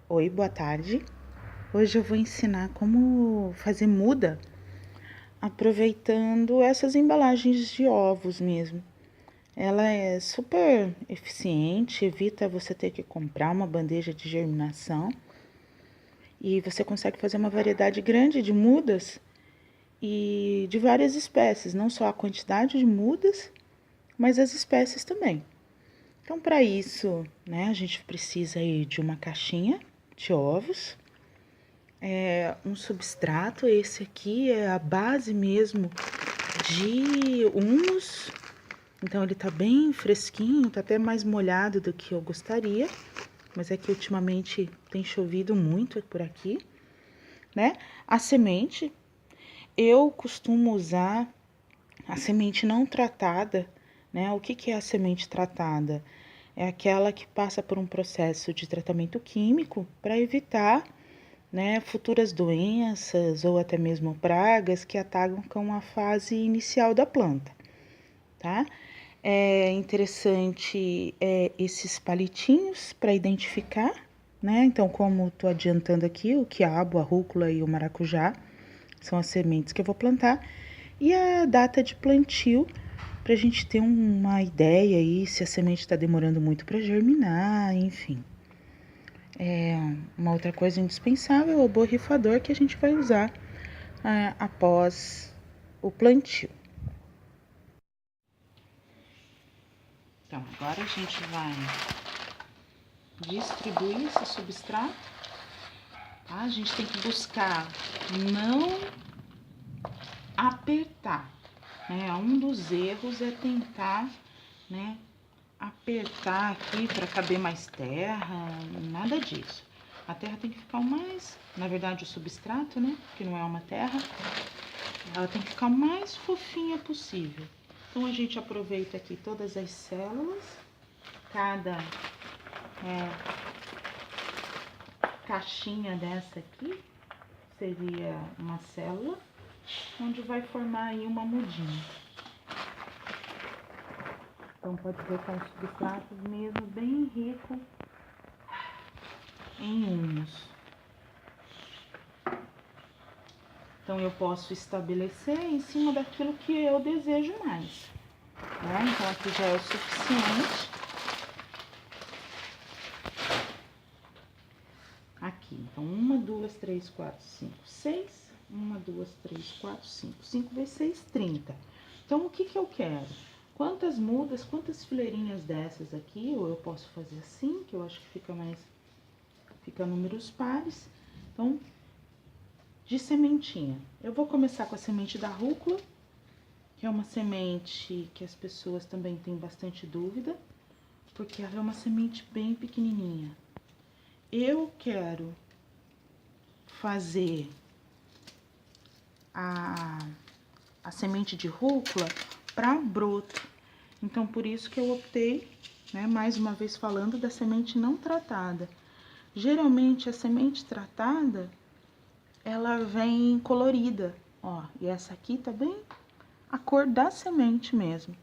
Oi, boa tarde. Hoje eu vou ensinar como fazer muda aproveitando essas embalagens de ovos mesmo. Ela é super eficiente, evita você ter que comprar uma bandeja de germinação e você consegue fazer uma variedade grande de mudas e de várias espécies, não só a quantidade de mudas, mas as espécies também. Então, para isso, né, a gente precisa aí de uma caixinha de ovos, um substrato. Esse aqui é a base mesmo de humus, então ele tá bem fresquinho, tá até mais molhado do que eu gostaria, mas é que ultimamente tem chovido muito por aqui, né? A semente, eu costumo usar a semente não tratada, né? O que que é a semente tratada? É aquela que passa por um processo de tratamento químico para evitar, né, futuras doenças ou até mesmo pragas que atacam a fase inicial da planta, tá? É interessante esses palitinhos para identificar, né? Então, como estou adiantando aqui, o quiabo, a rúcula e o maracujá são as sementes que eu vou plantar, e a data de plantio para a gente ter uma ideia aí se a semente está demorando muito para germinar, enfim. Uma outra coisa indispensável é o borrifador que a gente vai usar após o plantio. Então, agora a gente vai distribuir esse substrato, tá? A gente tem que buscar não apertar, né? Um dos erros é tentar, né, apertar aqui para caber mais terra, nada disso. A terra tem que ficar o mais, na verdade o substrato, né, que não é uma terra, ela tem que ficar o mais fofinha possível. Então a gente aproveita aqui todas as células, cada caixinha dessa aqui seria uma célula, onde vai formar aí uma mudinha. Então pode ver que é um substrato mesmo bem rico em humus. Então eu posso estabelecer em cima daquilo que eu desejo mais, né? Então aqui já é o suficiente. Aqui, então 1, 2, 3, 4, 5, 6. 1, 2, 3, 4, 5. 5 vezes 6, 30. Então o que que eu quero? Quantas mudas, quantas fileirinhas dessas aqui, ou eu posso fazer assim, que eu acho que fica números pares. Então, de sementinha. Eu vou começar com a semente da rúcula, que é uma semente que as pessoas também têm bastante dúvida, porque ela é uma semente bem pequenininha. Eu quero fazer a semente de rúcula para broto. Então, por isso que eu optei, né, mais uma vez falando da semente não tratada. Geralmente, a semente tratada, ela vem colorida, ó, e essa aqui tá bem a cor da semente mesmo,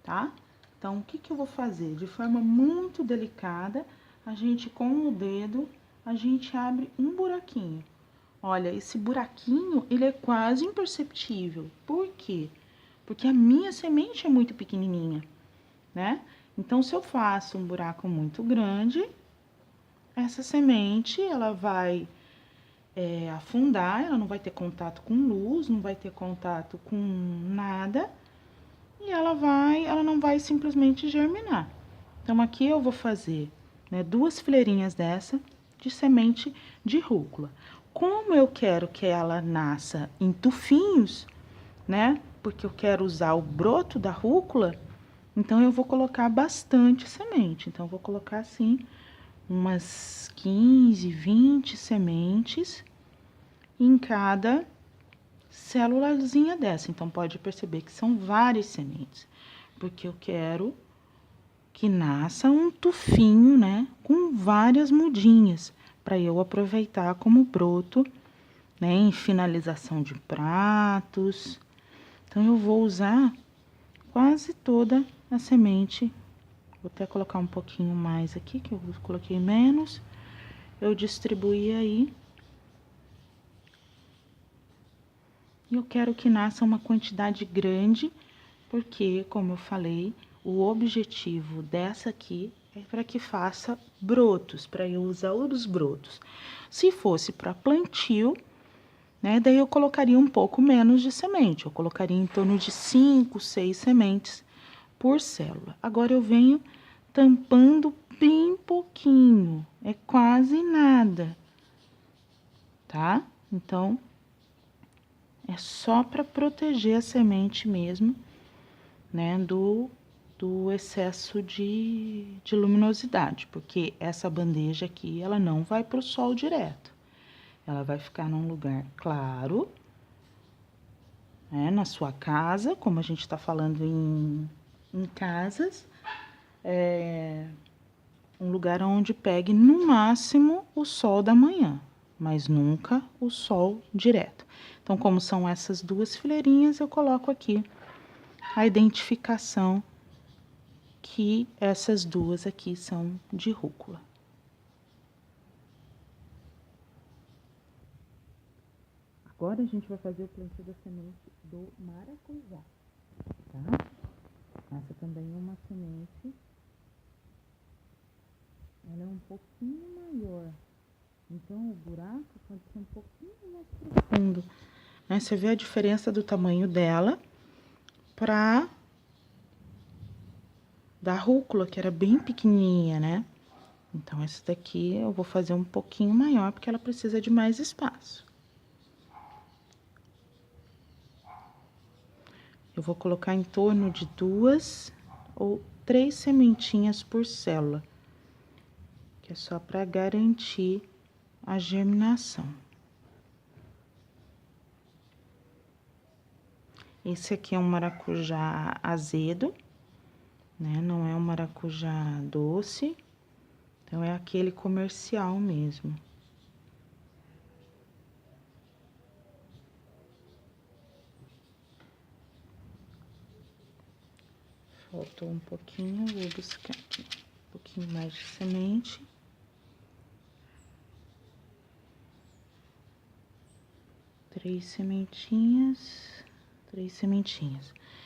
tá? Então, o que que eu vou fazer? De forma muito delicada, a gente com o dedo, a gente abre um buraquinho. Olha, esse buraquinho, ele é quase imperceptível. Por quê? Porque a minha semente é muito pequenininha, né? Então, se eu faço um buraco muito grande, essa semente, ela vai afundar, ela não vai ter contato com luz, não vai ter contato com nada, e ela não vai simplesmente germinar. Então, aqui eu vou fazer, né, 2 fileirinhas dessa de semente de rúcula. Como eu quero que ela nasça em tufinhos, né, porque eu quero usar o broto da rúcula, então eu vou colocar bastante semente. Então, eu vou colocar assim umas 15, 20 sementes em cada célulazinha dessa. Então, pode perceber que são várias sementes, porque eu quero que nasça um tufinho, né, com várias mudinhas, para eu aproveitar como broto, né, em finalização de pratos. Então, eu vou usar quase toda a semente. Vou até colocar um pouquinho mais aqui, que eu coloquei menos. eu distribuir aí. Eu quero que nasça uma quantidade grande, porque, como eu falei, o objetivo dessa aqui é para que faça brotos, para eu usar os brotos. Se fosse para plantio, né, daí eu colocaria um pouco menos de semente, eu colocaria em torno de 5, 6 sementes por célula. Agora eu venho tampando bem pouquinho, é quase nada, tá? Então, é só para proteger a semente mesmo, né, do excesso de luminosidade, porque essa bandeja aqui, ela não vai para o sol direto. Ela vai ficar num lugar claro, né, na sua casa, como a gente está falando em casas, um lugar onde pegue no máximo o sol da manhã, mas nunca o sol direto. Então, como são essas duas fileirinhas, eu coloco aqui a identificação que essas duas aqui são de rúcula. Agora a gente vai fazer o plantio da semente do maracujá, tá? Essa também é uma semente, ela é um pouquinho maior, então o buraco pode ser um pouquinho mais profundo, né? Você vê a diferença do tamanho dela para da rúcula, que era bem pequenininha, né? Então, essa daqui eu vou fazer um pouquinho maior, porque ela precisa de mais espaço. Eu vou colocar em torno de 2 ou 3 sementinhas por célula, que é só para garantir a germinação. Esse aqui é um maracujá azedo, né? Não é um maracujá doce, então é aquele comercial mesmo. Faltou um pouquinho, vou buscar aqui um pouquinho mais de semente. Três sementinhas.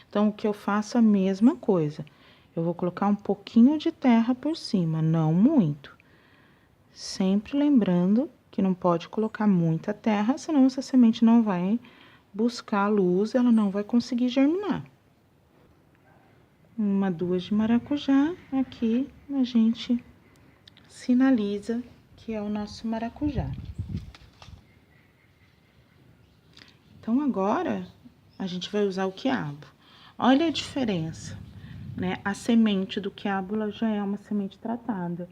Então, o que eu faço é a mesma coisa. Eu vou colocar um pouquinho de terra por cima, não muito. Sempre lembrando que não pode colocar muita terra, senão essa semente não vai buscar luz, ela não vai conseguir germinar. Uma, duas de maracujá, aqui a gente sinaliza que é o nosso maracujá. Então, agora, a gente vai usar o quiabo. Olha a diferença, né? A semente do quiabo, ela já é uma semente tratada,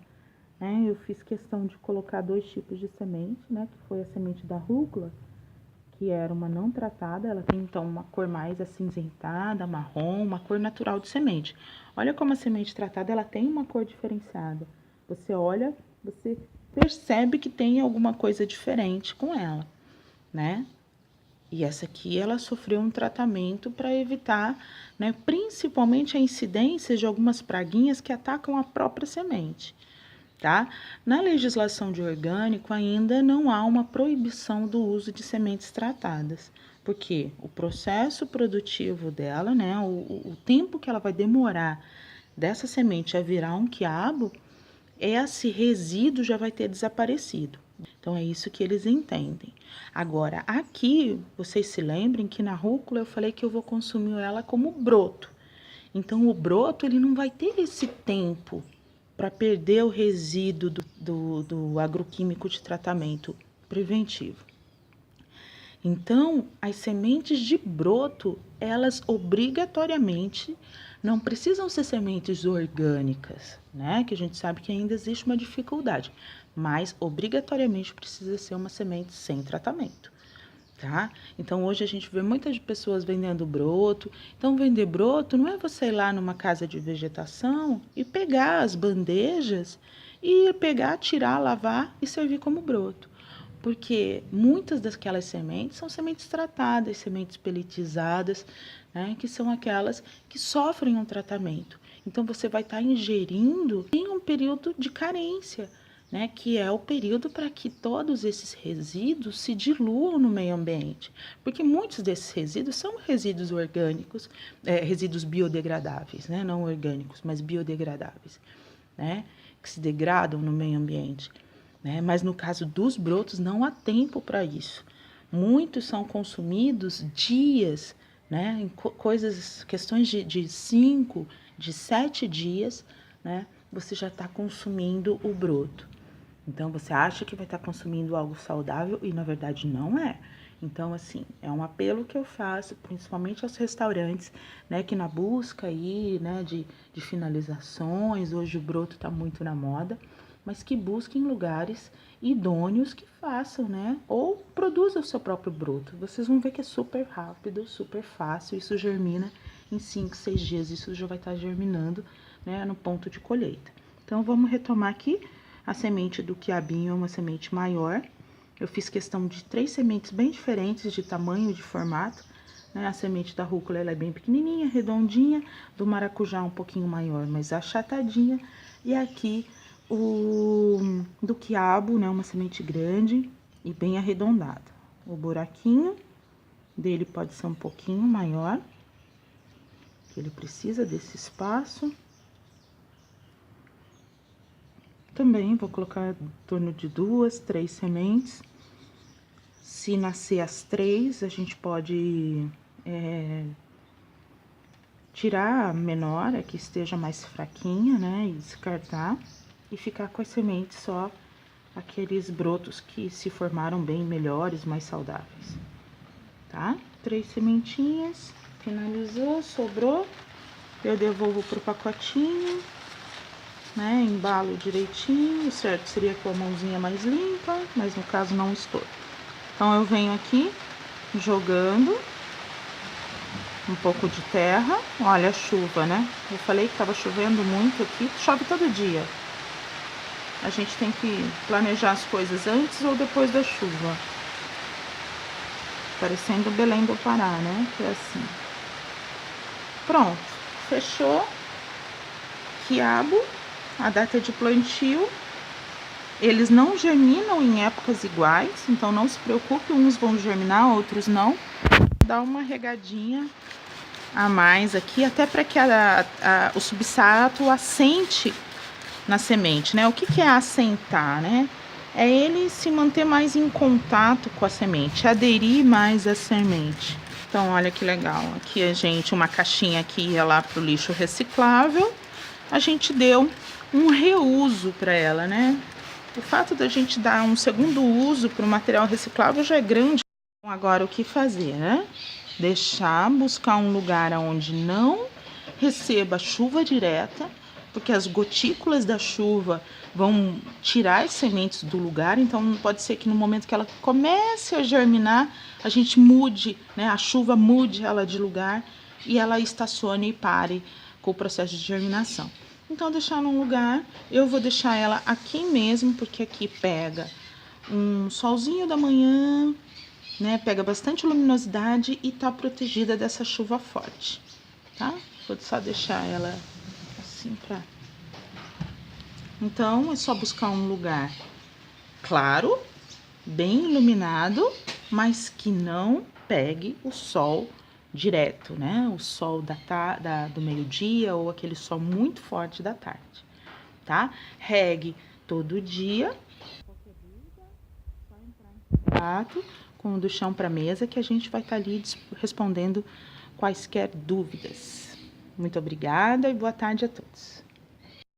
né? Eu fiz questão de colocar 2 tipos de semente, né? Que foi a semente da rúcula, que era uma não tratada, ela tem, então, uma cor mais acinzentada, marrom, uma cor natural de semente. Olha como a semente tratada, ela tem uma cor diferenciada. Você olha, você percebe que tem alguma coisa diferente com ela, né? E essa aqui, ela sofreu um tratamento para evitar, né, principalmente a incidência de algumas praguinhas que atacam a própria semente, tá? Na legislação de orgânico, ainda não há uma proibição do uso de sementes tratadas, porque o processo produtivo dela, né, o tempo que ela vai demorar dessa semente a virar um quiabo, esse resíduo já vai ter desaparecido. Então, é isso que eles entendem. Agora, aqui, vocês se lembrem que na rúcula eu falei que eu vou consumir ela como broto. Então, o broto, ele não vai ter esse tempo para perder o resíduo do agroquímico de tratamento preventivo. Então, as sementes de broto, elas obrigatoriamente não precisam ser sementes orgânicas, né? Que a gente sabe que ainda existe uma dificuldade, mas obrigatoriamente precisa ser uma semente sem tratamento, tá? Então, hoje a gente vê muitas pessoas vendendo broto. Então, vender broto não é você ir lá numa casa de vegetação e pegar as bandejas e pegar, tirar, lavar e servir como broto. Porque muitas daquelas sementes são sementes tratadas, sementes pelletizadas, né, que são aquelas que sofrem um tratamento. Então, você vai estar ingerindo em um período de carência, né, que é o período para que todos esses resíduos se diluam no meio ambiente, porque muitos desses resíduos são resíduos orgânicos, resíduos biodegradáveis, né, não orgânicos, mas biodegradáveis, né, que se degradam no meio ambiente, né, mas no caso dos brotos não há tempo para isso. Muitos são consumidos dias, né, em questões de 5, de 7 dias, né, você já está consumindo o broto. Então, você acha que vai estar consumindo algo saudável e, na verdade, não é. Então, assim, é um apelo que eu faço, principalmente aos restaurantes, né, que na busca aí, né, de finalizações, hoje o broto está muito na moda, mas que busquem lugares idôneos que façam, né, ou produzam o seu próprio broto. Vocês vão ver que é super rápido, super fácil, isso germina em 5, 6 dias, isso já vai estar germinando, né, no ponto de colheita. Então, vamos retomar aqui. A semente do quiabinho é uma semente maior. Eu fiz questão de 3 sementes bem diferentes de tamanho e de formato, né? A semente da rúcula ela é bem pequenininha, redondinha, do maracujá um pouquinho maior, mas achatadinha. E aqui o do quiabo, né? Uma semente grande e bem arredondada. O buraquinho dele pode ser um pouquinho maior, que ele precisa desse espaço. Também vou colocar em torno de 2, 3 sementes. Se nascer as 3, a gente pode tirar a menor, a que esteja mais fraquinha, né? E descartar. E ficar com as sementes só aqueles brotos que se formaram bem melhores, mais saudáveis. Tá? 3 sementinhas, finalizou, sobrou. Eu devolvo pro pacotinho. Né, embalo direitinho, certo? Seria com a mãozinha mais limpa, mas no caso não estou. Então, eu venho aqui jogando um pouco de terra. Olha a chuva, né? Eu falei que tava chovendo muito aqui, chove todo dia. A gente tem que planejar as coisas antes ou depois da chuva. Parecendo Belém do Pará, né? Que é assim. Pronto, fechou. Quiabo. A data de plantio, eles não germinam em épocas iguais, então não se preocupe, uns vão germinar, outros não. Dá uma regadinha a mais aqui, até para que o substrato assente na semente, né? O que é assentar, né? É ele se manter mais em contato com a semente, aderir mais à semente. Então, olha que legal, aqui a gente, uma caixinha que ia lá pro lixo reciclável, a gente deu um reuso para ela, né? O fato da gente dar um segundo uso para o material reciclável já é grande. Agora, o que fazer, né? Buscar um lugar onde não receba chuva direta, porque as gotículas da chuva vão tirar as sementes do lugar, então pode ser que no momento que ela comece a germinar, a gente mude, né? A chuva mude ela de lugar e ela estacione e pare com o processo de germinação. Então, deixar num lugar, eu vou deixar ela aqui mesmo, porque aqui pega um solzinho da manhã, né? Pega bastante luminosidade e tá protegida dessa chuva forte, tá? Vou só deixar ela assim pra... Então, é só buscar um lugar claro, bem iluminado, mas que não pegue o sol direto, né? O sol do meio-dia ou aquele sol muito forte da tarde, tá? Regue todo dia. Qualquer dúvida, só entrar em contato com o Do Chão para Mesa que a gente vai estar ali respondendo quaisquer dúvidas. Muito obrigada e boa tarde a todos.